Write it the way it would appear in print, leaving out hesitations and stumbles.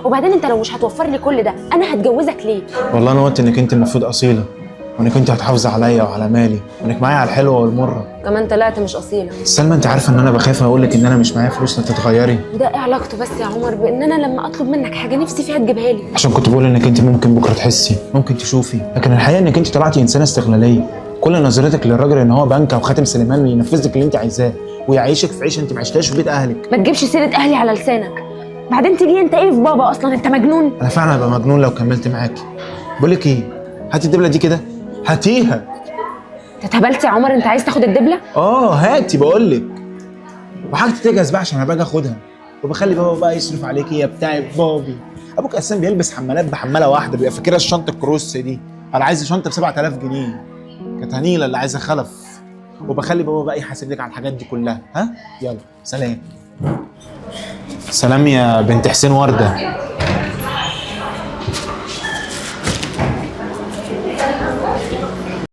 وبعدين انت لو مش هتوفر لي كل ده انا هتجوزك ليه؟ والله انا قلت انك انت المفروض اصيله، وانك انت هتحافظي عليا وعلى مالي، وانك معايا على الحلوه والمره. كمان طلعت مش اصيله. سلمى انت عارفه ان انا بخاف اقول لك ان انا مش معايا فلوس تتغيري. وده ايه علاقته بس يا عمر بان انا لما اطلب منك حاجه نفسي فيها تجيبها لي؟ عشان كنت بقول انك انت ممكن بكره تحسي، ممكن تشوفي، لكن الحقيقه انك انت طلعتي انسانه استغلاليه. كل نظرتك للراجل ان هو بنكه وخاتم سليمان ينفذ لك اللي انت عايزاه ويعيشك في عيشه انت ما عشتهاش في بيت اهلك. ما تجيبش سيره اهلي على لسانك. بعدين تيجي انت ايه في بابا اصلا؟ انت مجنون. انا فعلا هبقى مجنون لو كملت معاكي. بقول لك ايه، هاتي الدبله دي كده، هاتيها. انت اتهبلت يا عمر؟ انت عايز تاخد الدبله؟ هاتي بقول لك. وحاجتي تجهز بقى عشان انا باجي اخدها، وبخلي بابا بقى يصرف عليكي يا بتاعي بابي. ابوك اساسا بيلبس حمالات بحماله واحده، بيبقى فاكرها الشنطه الكروس دي. انا عايز شنطه ب 7000 جنيه، كانت هنيله اللي عايزه خلف. وبخلي بابا بقى يحاسب لك على الحاجات دي كلها. ها يلا سلام. سلام يا بنت حسين ورده.